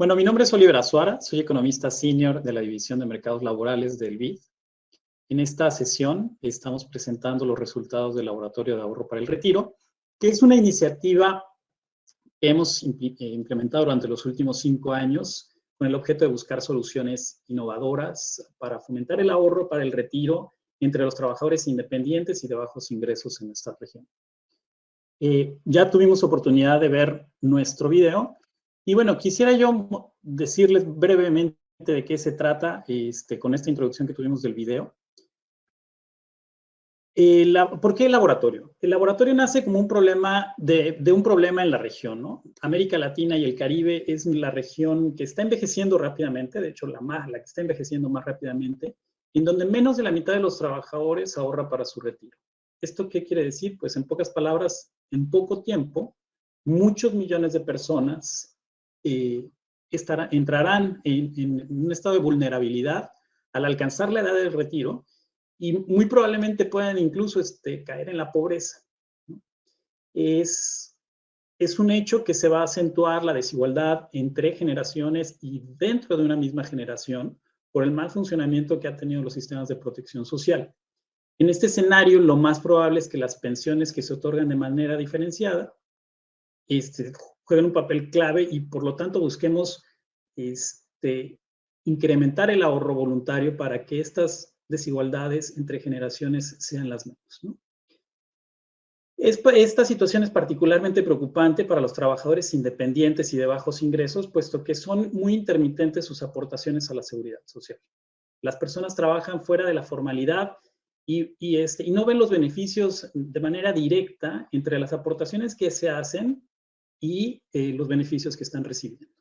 Bueno, mi nombre es Oliver Azuara, soy economista senior de la División de Mercados Laborales del BID. En esta sesión estamos presentando los resultados del Laboratorio de Ahorro para el Retiro, que es una iniciativa que hemos implementado durante los últimos 5 años con el objeto de buscar soluciones innovadoras para fomentar el ahorro para el retiro entre los trabajadores independientes y de bajos ingresos en esta región. Ya tuvimos oportunidad de ver nuestro video y bueno, quisiera yo decirles brevemente de qué se trata con esta introducción que tuvimos del video. ¿Por qué el laboratorio? El laboratorio nace como un problema de un problema en la región, ¿no? América Latina y el Caribe es la región que está envejeciendo rápidamente, de hecho la que está envejeciendo más rápidamente, en donde menos de la mitad de los trabajadores ahorra para su retiro. ¿Esto qué quiere decir? Pues en pocas palabras, en poco tiempo, muchos millones de personas entrarán en un estado de vulnerabilidad al alcanzar la edad del retiro y muy probablemente puedan incluso caer en la pobreza, ¿no? Es un hecho que se va a acentuar la desigualdad entre generaciones y dentro de una misma generación por el mal funcionamiento que han tenido los sistemas de protección social. En este escenario, lo más probable es que las pensiones que se otorgan de manera diferenciada jueguen un papel clave y por lo tanto busquemos incrementar el ahorro voluntario para que estas desigualdades entre generaciones sean las menos, ¿no? Esta situación es particularmente preocupante para los trabajadores independientes y de bajos ingresos, puesto que son muy intermitentes sus aportaciones a la seguridad social. Las personas trabajan fuera de la formalidad y no ven los beneficios de manera directa entre las aportaciones que se hacen y los beneficios que están recibiendo.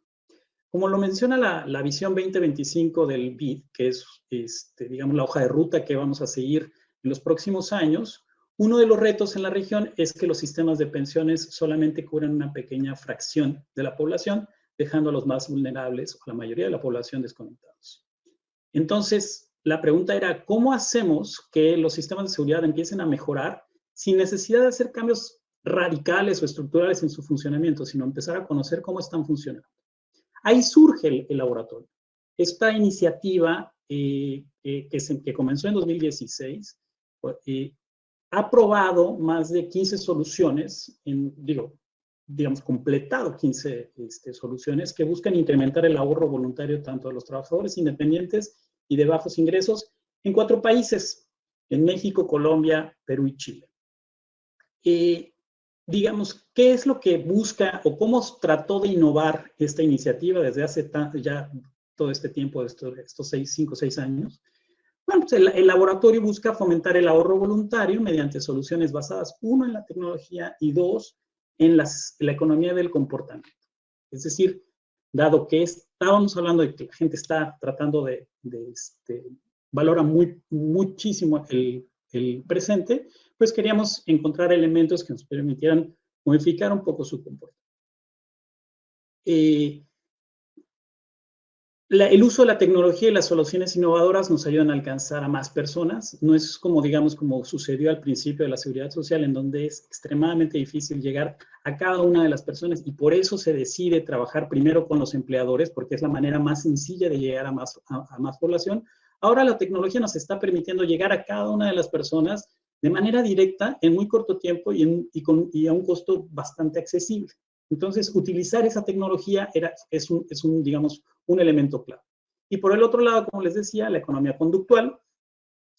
Como lo menciona la visión 2025 del BID, que es, digamos, la hoja de ruta que vamos a seguir en los próximos años, uno de los retos en la región es que los sistemas de pensiones solamente cubren una pequeña fracción de la población, dejando a los más vulnerables o la mayoría de la población desconectados. Entonces, la pregunta era, ¿cómo hacemos que los sistemas de seguridad empiecen a mejorar sin necesidad de hacer cambios radicales o estructurales en su funcionamiento, sino empezar a conocer cómo están funcionando? Ahí surge el laboratorio. Esta iniciativa que comenzó en 2016 ha probado más de 15 soluciones, digamos, completado 15 soluciones que buscan incrementar el ahorro voluntario tanto de los trabajadores independientes y de bajos ingresos en 4 países, en México, Colombia, Perú y Chile. Digamos, ¿qué es lo que busca o cómo trató de innovar esta iniciativa desde hace ya todo este tiempo, estos 5 o 6 años? Bueno, pues el laboratorio busca fomentar el ahorro voluntario mediante soluciones basadas, 1, en la tecnología y 2, en la economía del comportamiento. Es decir, dado que estábamos hablando de que la gente está tratando valora muchísimo el presente, pues queríamos encontrar elementos que nos permitieran modificar un poco su comportamiento. El uso de la tecnología y las soluciones innovadoras nos ayudan a alcanzar a más personas. No es como, digamos, como sucedió al principio de la seguridad social, en donde es extremadamente difícil llegar a cada una de las personas y por eso se decide trabajar primero con los empleadores, porque es la manera más sencilla de llegar a más población. Ahora la tecnología nos está permitiendo llegar a cada una de las personas de manera directa, en muy corto tiempo y a un costo bastante accesible. Entonces, utilizar esa tecnología es digamos, un elemento clave. Y por el otro lado, como les decía, la economía conductual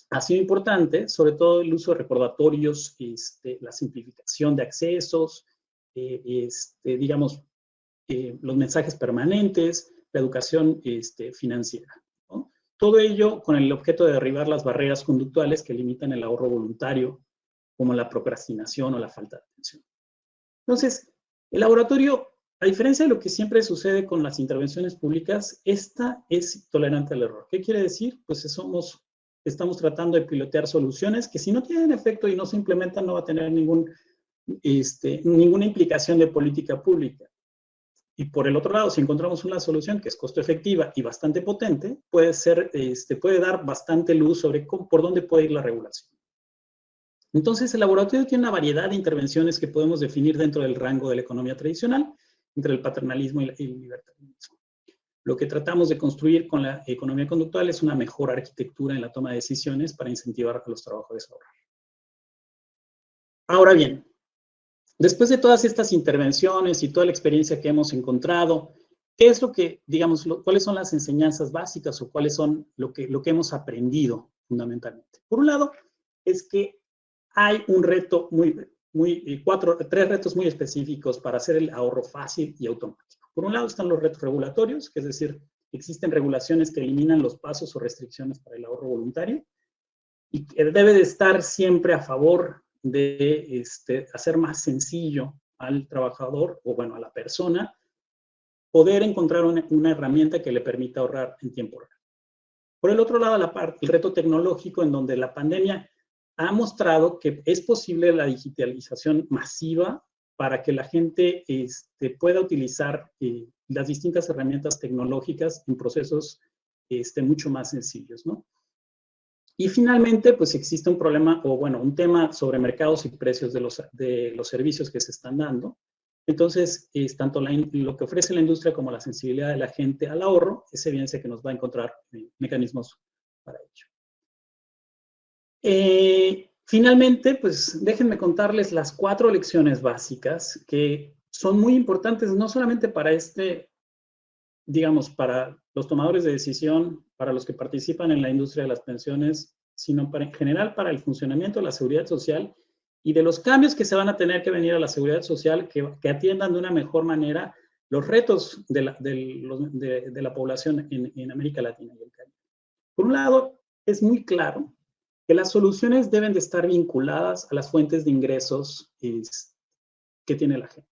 ha sido importante, sobre todo el uso de recordatorios, la simplificación de accesos, digamos, los mensajes permanentes, la educación financiera, ¿no? Todo ello con el objeto de derribar las barreras conductuales que limitan el ahorro voluntario, como la procrastinación o la falta de atención. Entonces, el laboratorio, a diferencia de lo que siempre sucede con las intervenciones públicas, esta es tolerante al error. ¿Qué quiere decir? Pues estamos tratando de pilotear soluciones que si no tienen efecto y no se implementan, no va a tener ninguna implicación de política pública. Y por el otro lado, si encontramos una solución que es costo efectiva y bastante potente, puede dar bastante luz sobre por dónde puede ir la regulación. Entonces, el laboratorio tiene una variedad de intervenciones que podemos definir dentro del rango de la economía tradicional, entre el paternalismo y el libertarianismo. lo que tratamos de construir con la economía conductual es una mejor arquitectura en la toma de decisiones para incentivar a los trabajadores a ahorrar. Ahora bien, después de todas estas intervenciones y toda la experiencia que hemos encontrado, ¿qué es lo que, digamos, cuáles son las enseñanzas básicas o cuáles son lo que hemos aprendido fundamentalmente? Por un lado, es que hay un reto tres retos muy específicos para hacer el ahorro fácil y automático. Por un lado están los retos regulatorios, que es decir, existen regulaciones que eliminan los pasos o restricciones para el ahorro voluntario y que debe de estar siempre a favor de hacer más sencillo al trabajador o, bueno, a la persona poder encontrar una herramienta que le permita ahorrar en tiempo real. Por el otro lado, el reto tecnológico, en donde la pandemia ha mostrado que es posible la digitalización masiva para que la gente pueda utilizar las distintas herramientas tecnológicas en procesos mucho más sencillos, ¿no? Y finalmente, pues existe un problema, o bueno, un tema sobre mercados y precios de los servicios que se están dando. Entonces, tanto lo que ofrece la industria como la sensibilidad de la gente al ahorro es evidencia que nos va a encontrar mecanismos para ello. Finalmente, pues déjenme contarles las 4 lecciones básicas que son muy importantes, no solamente para digamos, para los tomadores de decisión, para los que participan en la industria de las pensiones, sino en general para el funcionamiento de la seguridad social y de los cambios que se van a tener que venir a la seguridad social que atiendan de una mejor manera los retos de la población en América Latina y el Caribe. Por un lado, es muy claro que las soluciones deben de estar vinculadas a las fuentes de ingresos que tiene la gente.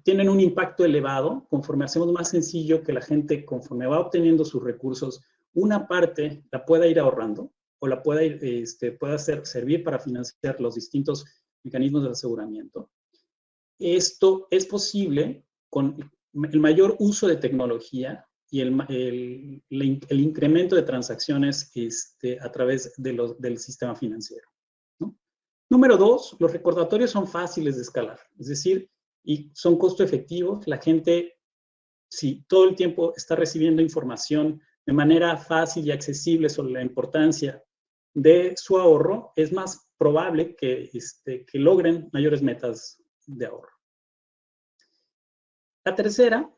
Tienen un impacto elevado conforme hacemos más sencillo que la gente, conforme va obteniendo sus recursos, una parte la pueda ir ahorrando o la pueda servir para financiar los distintos mecanismos de aseguramiento. Esto es posible con el mayor uso de tecnología y el incremento de transacciones a través del sistema financiero, ¿no? Número 2, los recordatorios son fáciles de escalar, es decir, y son costo efectivos. La gente, si todo el tiempo está recibiendo información de manera fácil y accesible sobre la importancia de su ahorro, es más probable que logren mayores metas de ahorro. La tercera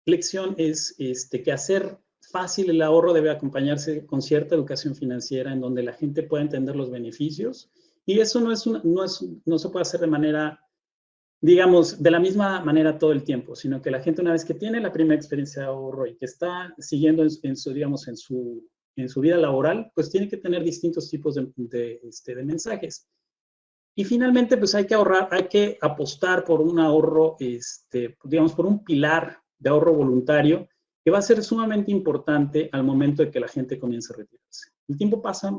lección es que hacer fácil el ahorro debe acompañarse con cierta educación financiera en donde la gente pueda entender los beneficios. Y eso no se puede hacer de manera, digamos, de la misma manera todo el tiempo, sino que la gente, una vez que tiene la primera experiencia de ahorro y que está siguiendo en su vida laboral, pues tiene que tener distintos tipos de mensajes. Y finalmente, pues hay que ahorrar, hay que apostar por un ahorro, digamos, por un pilar de ahorro voluntario que va a ser sumamente importante al momento de que la gente comience a retirarse. El tiempo pasa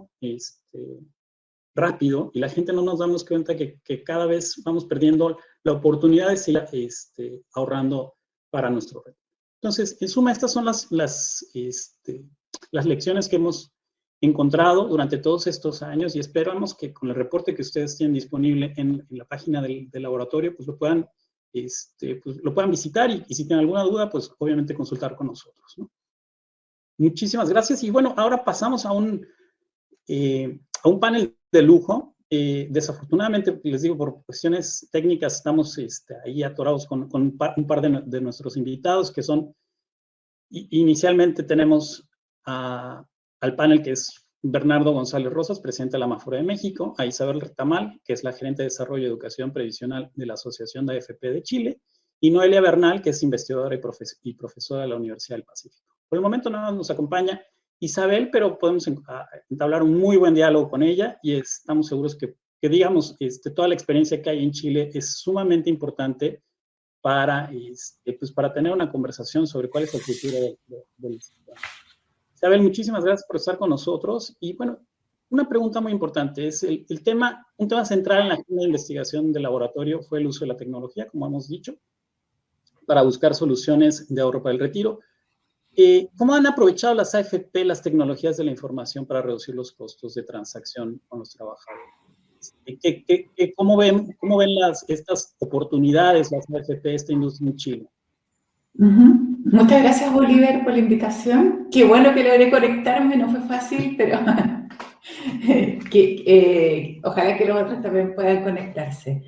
rápido y la gente no nos damos cuenta que cada vez vamos perdiendo la oportunidad de seguir ahorrando para nuestro retiro. Entonces, en suma, estas son las lecciones que hemos encontrado durante todos estos años y esperamos que con el reporte que ustedes tienen disponible en la página del laboratorio, pues lo puedan visitar y si tienen alguna duda, pues obviamente consultar con nosotros, ¿no? Muchísimas gracias y bueno, ahora pasamos a un panel de lujo. Desafortunadamente, les digo, por cuestiones técnicas estamos ahí atorados con un par de nuestros invitados que son, inicialmente tenemos al panel que es Bernardo González Rosas, presidente de la Amafore de México, a Isabel Retamal, que es la gerente de Desarrollo y Educación Previsional de la Asociación de AFP de Chile, y Noelia Bernal, que es investigadora y profesora de la Universidad del Pacífico. Por el momento nada más nos acompaña Isabel, pero podemos entablar un muy buen diálogo con ella y estamos seguros que digamos, toda la experiencia que hay en Chile es sumamente importante para tener una conversación sobre cuál es el futuro del sistema. Isabel, muchísimas gracias por estar con nosotros. Y bueno, una pregunta muy importante es un tema central en la agenda de investigación del laboratorio fue el uso de la tecnología, como hemos dicho, para buscar soluciones de ahorro para el retiro. ¿Cómo han aprovechado las AFP las tecnologías de la información para reducir los costos de transacción con los trabajadores? ¿Cómo ven estas oportunidades, las AFP, esta industria en Chile? Muchas gracias, Oliver, por la invitación. Qué bueno que logré conectarme, no fue fácil, pero ojalá que los otros también puedan conectarse.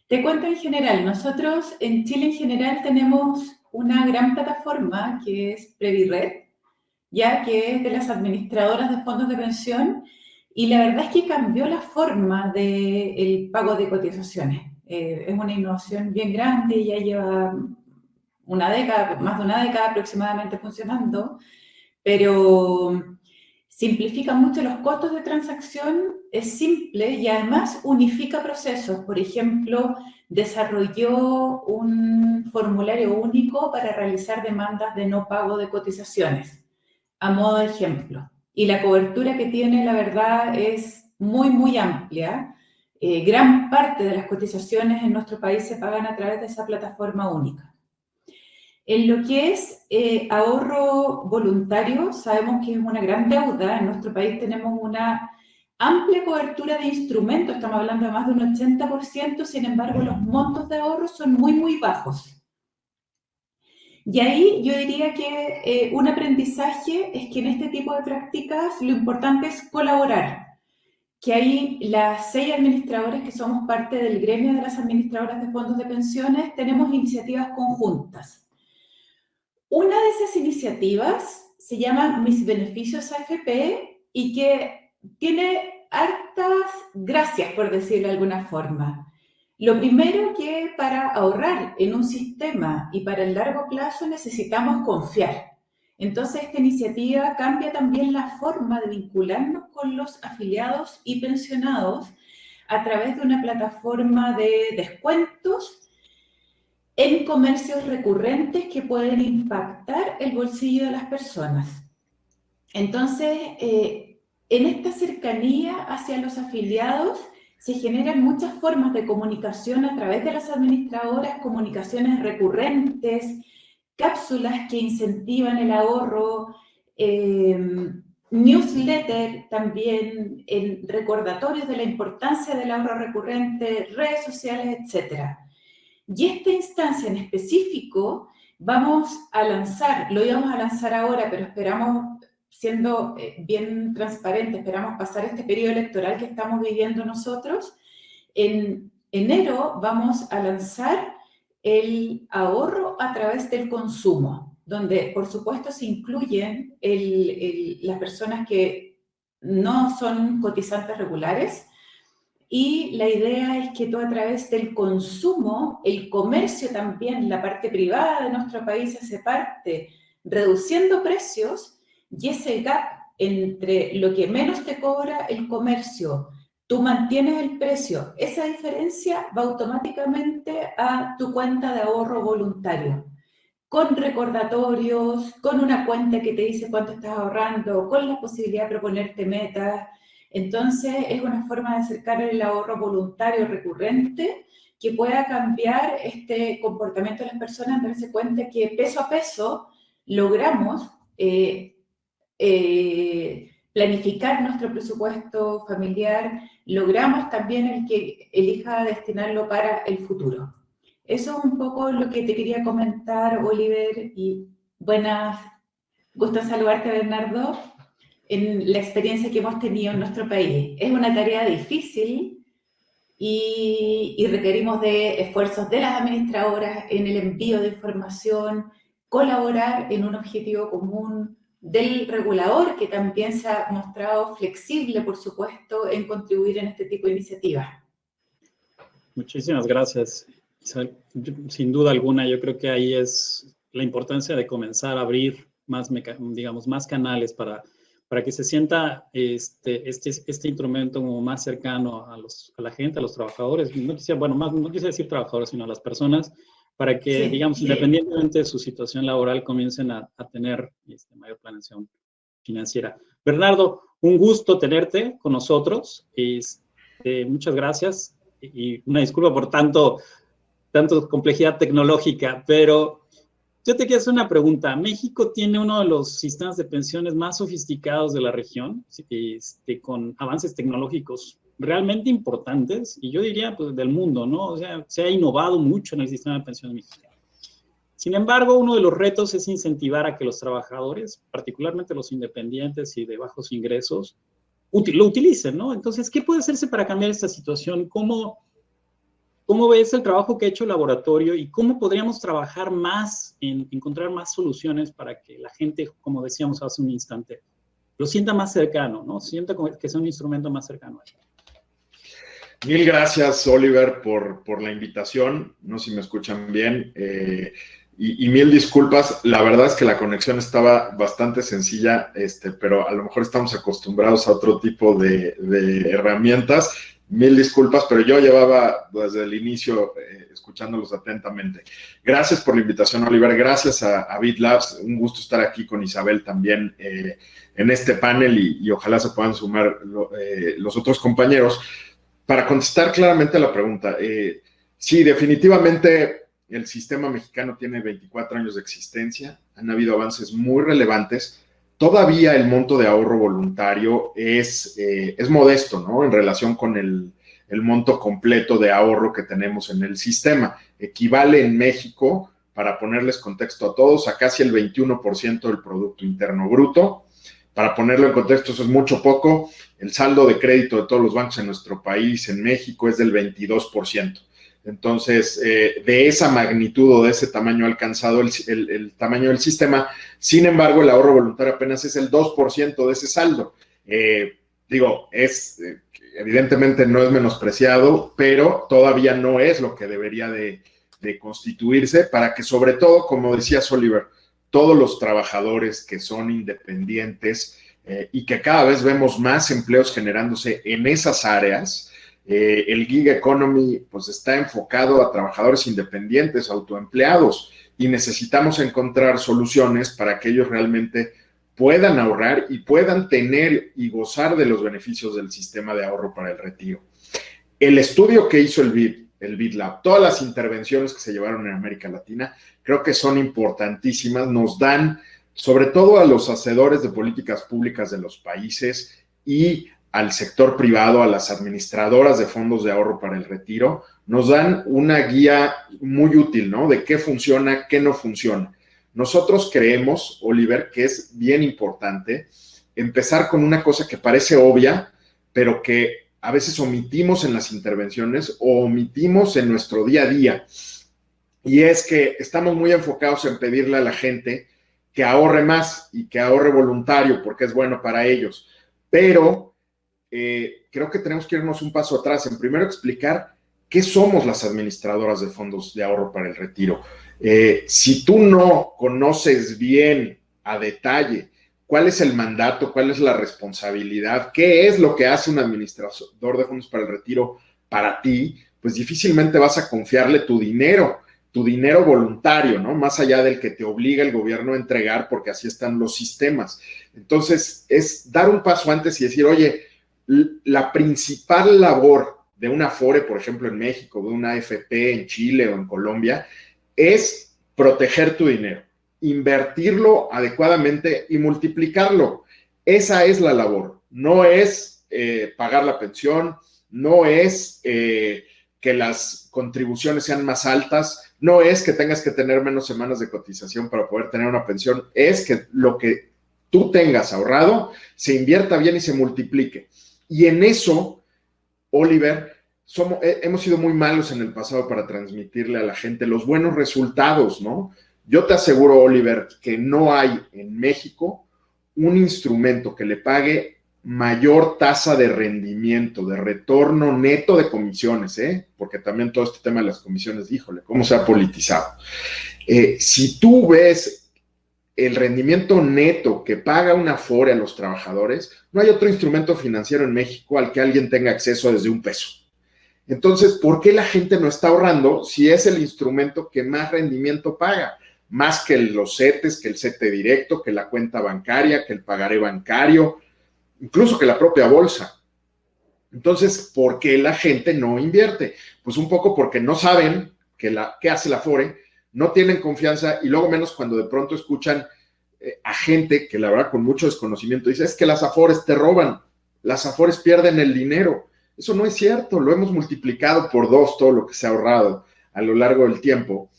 Te cuento en general, nosotros en Chile en general tenemos una gran plataforma que es Previred, ya que es de las administradoras de fondos de pensión, y la verdad es que cambió la forma del pago de cotizaciones. Es una innovación bien grande, ya lleva una década, más de una década aproximadamente funcionando, pero simplifica mucho los costos de transacción, es simple y además unifica procesos. Por ejemplo, desarrolló un formulario único para realizar demandas de no pago de cotizaciones, a modo de ejemplo. Y la cobertura que tiene, la verdad, es muy, muy amplia. Gran parte de las cotizaciones en nuestro país se pagan a través de esa plataforma única. En lo que es ahorro voluntario, sabemos que es una gran deuda. En nuestro país tenemos una amplia cobertura de instrumentos, estamos hablando de más de un 80%, sin embargo, los montos de ahorro son muy, muy bajos. Y ahí yo diría que un aprendizaje es que en este tipo de prácticas lo importante es colaborar, que ahí las 6 administradoras que somos parte del gremio de las administradoras de fondos de pensiones tenemos iniciativas conjuntas. Una de esas iniciativas se llama Mis Beneficios AFP y que tiene hartas gracias, por decirlo de alguna forma. Lo primero que para ahorrar en un sistema y para el largo plazo necesitamos confiar. Entonces esta iniciativa cambia también la forma de vincularnos con los afiliados y pensionados a través de una plataforma de descuentos en comercios recurrentes que pueden impactar el bolsillo de las personas. Entonces, en esta cercanía hacia los afiliados se generan muchas formas de comunicación a través de las administradoras, comunicaciones recurrentes, cápsulas que incentivan el ahorro, newsletter también, en recordatorios de la importancia del ahorro recurrente, redes sociales, etcétera. Y esta instancia en específico vamos a lanzar, lo íbamos a lanzar ahora, pero esperamos, siendo bien transparente, esperamos pasar este periodo electoral que estamos viviendo nosotros. En enero vamos a lanzar el ahorro a través del consumo, donde por supuesto se incluyen las personas que no son cotizantes regulares, y la idea es que tú a través del consumo, el comercio también, la parte privada de nuestro país hace parte, reduciendo precios, y ese gap entre lo que menos te cobra el comercio, tú mantienes el precio, esa diferencia va automáticamente a tu cuenta de ahorro voluntario, con recordatorios, con una cuenta que te dice cuánto estás ahorrando, con la posibilidad de proponerte metas. Entonces, es una forma de acercar el ahorro voluntario recurrente que pueda cambiar este comportamiento de las personas, darse cuenta que peso a peso logramos planificar nuestro presupuesto familiar, logramos también el que elija destinarlo para el futuro. Eso es un poco lo que te quería comentar, Oliver, y buenas, gusto en saludarte, Bernardo, en la experiencia que hemos tenido en nuestro país. Es una tarea difícil y requerimos de esfuerzos de las administradoras en el envío de información, colaborar en un objetivo común del regulador, que también se ha mostrado flexible, por supuesto, en contribuir en este tipo de iniciativas. Muchísimas gracias, Isabel. Sin duda alguna, yo creo que ahí es la importancia de comenzar a abrir más, digamos, más canales para que se sienta este instrumento como más cercano a la gente, a los trabajadores. No quisiera decir trabajadores, sino a las personas, para que, sí, digamos, independientemente de su situación laboral, comiencen a tener mayor planeación financiera. Bernardo, un gusto tenerte con nosotros. Muchas gracias. Y una disculpa por tanto complejidad tecnológica, pero yo te quiero hacer una pregunta. México tiene uno de los sistemas de pensiones más sofisticados de la región, con avances tecnológicos realmente importantes, y yo diría pues del mundo, ¿no? O sea, se ha innovado mucho en el sistema de pensiones mexicano. Sin embargo, uno de los retos es incentivar a que los trabajadores, particularmente los independientes y de bajos ingresos, lo utilicen, ¿no? Entonces, ¿qué puede hacerse para cambiar esta situación? ¿Cómo ves el trabajo que ha hecho el laboratorio y cómo podríamos trabajar más en encontrar más soluciones para que la gente, como decíamos hace un instante, lo sienta más cercano, ¿no? Sienta que sea un instrumento más cercano a él. Mil gracias, Oliver, por la invitación. No sé si me escuchan bien. Y mil disculpas. La verdad es que la conexión estaba bastante sencilla, pero a lo mejor estamos acostumbrados a otro tipo de herramientas. Mil disculpas, pero yo llevaba desde el inicio escuchándolos atentamente. Gracias por la invitación, Oliver. Gracias a BitLabs. Un gusto estar aquí con Isabel también en este panel y ojalá se puedan sumar los otros compañeros. Para contestar claramente a la pregunta, sí, definitivamente el sistema mexicano tiene 24 años de existencia. Han habido avances muy relevantes. Todavía el monto de ahorro voluntario es modesto, ¿no? En relación con el monto completo de ahorro que tenemos en el sistema. Equivale en México, para ponerles contexto a todos, a casi el 21% del Producto Interno Bruto. Para ponerlo en contexto, eso es mucho poco. El saldo de crédito de todos los bancos en nuestro país, en México, es del 22%. Entonces, de esa magnitud o de ese tamaño ha alcanzado el tamaño del sistema. Sin embargo, el ahorro voluntario apenas es el 2% de ese saldo. Evidentemente no es menospreciado, pero todavía no es lo que debería de constituirse para que, sobre todo, como decía Oliver, todos los trabajadores que son independientes y que cada vez vemos más empleos generándose en esas áreas. El gig economy pues está enfocado a trabajadores independientes, autoempleados, y necesitamos encontrar soluciones para que ellos realmente puedan ahorrar y puedan tener y gozar de los beneficios del sistema de ahorro para el retiro. El estudio que hizo el BitLab, todas las intervenciones que se llevaron en América Latina, creo que son importantísimas, nos dan, sobre todo a los hacedores de políticas públicas de los países y al sector privado, a las administradoras de fondos de ahorro para el retiro, nos dan una guía muy útil, ¿no? De qué funciona, qué no funciona. Nosotros creemos, Oliver, que es bien importante empezar con una cosa que parece obvia, pero que a veces omitimos en las intervenciones o omitimos en nuestro día a día. Y es que estamos muy enfocados en pedirle a la gente que ahorre más y que ahorre voluntario porque es bueno para ellos. Pero creo que tenemos que irnos un paso atrás en primero explicar qué somos las administradoras de fondos de ahorro para el retiro. Si tú no conoces bien a detalle cuál es el mandato, cuál es la responsabilidad, qué es lo que hace un administrador de fondos para el retiro para ti, pues difícilmente vas a confiarle tu dinero voluntario, ¿no? Más allá del que te obliga el gobierno a entregar, porque así están los sistemas. Entonces, es dar un paso antes y decir, oye, la principal labor de una Afore, por ejemplo, en México, de una AFP en Chile o en Colombia, es proteger tu dinero, invertirlo adecuadamente y multiplicarlo. Esa es la labor. No es pagar la pensión, no es que las contribuciones sean más altas, no es que tengas que tener menos semanas de cotización para poder tener una pensión, es que lo que tú tengas ahorrado se invierta bien y se multiplique. Y en eso, Oliver, hemos sido muy malos en el pasado para transmitirle a la gente los buenos resultados, ¿no? Yo te aseguro, Oliver, que no hay en México un instrumento que le pague mayor tasa de rendimiento, de retorno neto de comisiones, porque también todo este tema de las comisiones, híjole, cómo se ha politizado. Si tú ves el rendimiento neto que paga una Afore a los trabajadores, no hay otro instrumento financiero en México al que alguien tenga acceso desde $1. Entonces, ¿por qué la gente no está ahorrando si es el instrumento que más rendimiento paga? Más que los CETES, que el CETE directo, que la cuenta bancaria, que el pagaré bancario, incluso que la propia bolsa. Entonces, ¿por qué la gente no invierte? Pues un poco porque no saben qué hace la Afore, no tienen confianza y luego menos cuando de pronto escuchan a gente que la verdad con mucho desconocimiento dice, es que las Afores te roban, las Afores pierden el dinero. Eso no es cierto, lo hemos multiplicado por 2 todo lo que se ha ahorrado a lo largo del tiempo.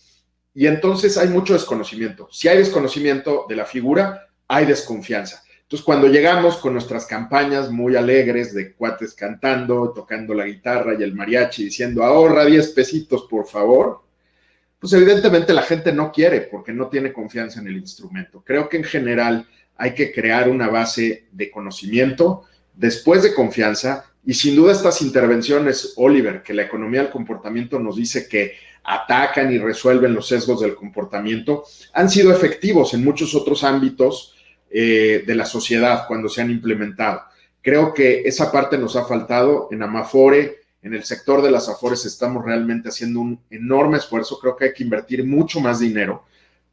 Y entonces hay mucho desconocimiento. Si hay desconocimiento de la figura, hay desconfianza. Entonces, cuando llegamos con nuestras campañas muy alegres de cuates cantando, tocando la guitarra y el mariachi, diciendo, ahorra 10 pesitos, por favor, pues evidentemente la gente no quiere porque no tiene confianza en el instrumento. Creo que en general hay que crear una base de conocimiento, después de confianza, y sin duda estas intervenciones, Oliver, que la economía del comportamiento nos dice que atacan y resuelven los sesgos del comportamiento, han sido efectivos en muchos otros ámbitos de la sociedad cuando se han implementado. Creo que esa parte nos ha faltado en Amafore. En el sector de las Afores estamos realmente haciendo un enorme esfuerzo. Creo que hay que invertir mucho más dinero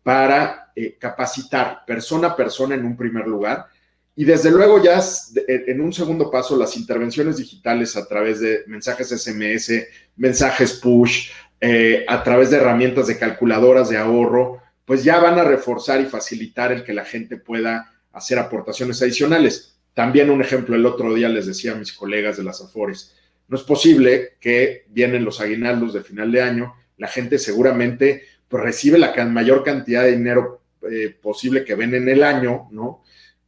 para capacitar persona a persona en un primer lugar. Y desde luego ya en un segundo paso, las intervenciones digitales a través de mensajes SMS, mensajes push, a través de herramientas de calculadoras de ahorro, pues ya van a reforzar y facilitar el que la gente pueda hacer aportaciones adicionales. También un ejemplo, el otro día les decía a mis colegas de las Afores, no es posible que vienen los aguinaldos de final de año, la gente seguramente pues, recibe la mayor cantidad de dinero posible que ven en el año, ¿no?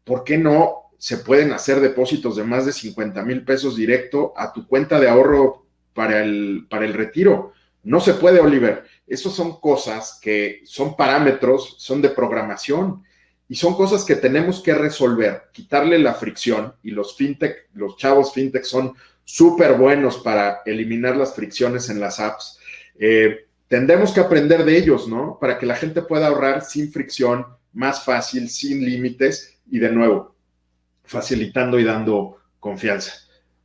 ¿Por qué no se pueden hacer depósitos de más de 50,000 pesos directo a tu cuenta de ahorro para el retiro? No se puede, Oliver. Esas son cosas que son parámetros, son de programación y son cosas que tenemos que resolver, quitarle la fricción, y los fintech, los chavos fintech son súper buenos para eliminar las fricciones en las apps. Tendremos que aprender de ellos, ¿no? Para que la gente pueda ahorrar sin fricción, más fácil, sin límites y, de nuevo, facilitando y dando confianza.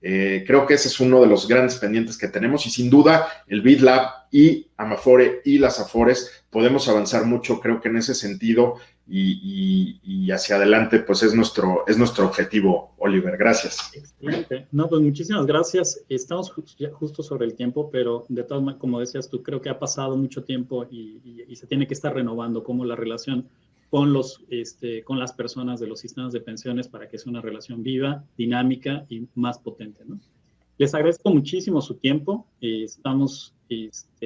Creo que ese es uno de los grandes pendientes que tenemos y sin duda el BitLab y Amafore y las Afores podemos avanzar mucho, creo que en ese sentido y hacia adelante pues es nuestro objetivo, Oliver. Gracias. Excelente. No, pues muchísimas gracias. Estamos justo sobre el tiempo, pero de todas maneras, como decías tú, creo que ha pasado mucho tiempo y se tiene que estar renovando como la relación con las personas de los sistemas de pensiones para que sea una relación viva, dinámica y más potente, ¿no? Les agradezco muchísimo su tiempo. Estamos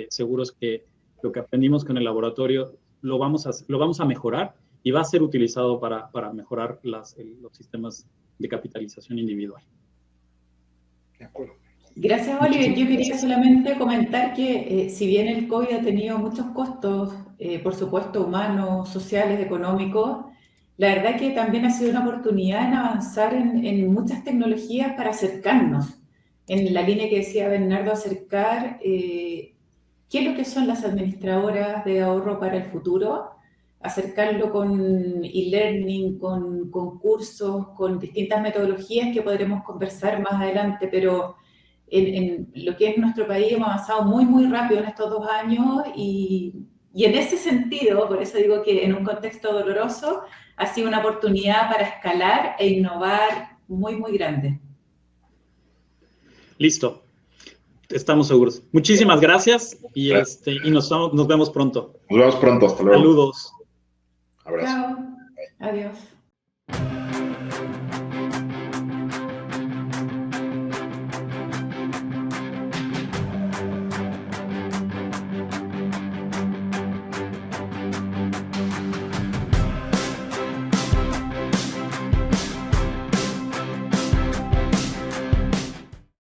seguros que lo que aprendimos con el laboratorio lo vamos a mejorar y va a ser utilizado para mejorar los sistemas de capitalización individual. De acuerdo. Gracias, Oliver. Yo quería solamente comentar que si bien el COVID ha tenido muchos costos, por supuesto, humanos, sociales, económicos, la verdad que también ha sido una oportunidad en avanzar en muchas tecnologías para acercarnos. En la línea que decía Bernardo, acercar qué es lo que son las administradoras de ahorro para el futuro, acercarlo con e-learning, con cursos, con distintas metodologías que podremos conversar más adelante, pero en lo que es nuestro país hemos avanzado muy, muy rápido en estos 2 años y en ese sentido, por eso digo que en un contexto doloroso, ha sido una oportunidad para escalar e innovar muy, muy grande. Listo. Estamos seguros. Muchísimas gracias y nos vemos pronto. Nos vemos pronto. Hasta luego. Saludos. Abrazo. Chao. Adiós.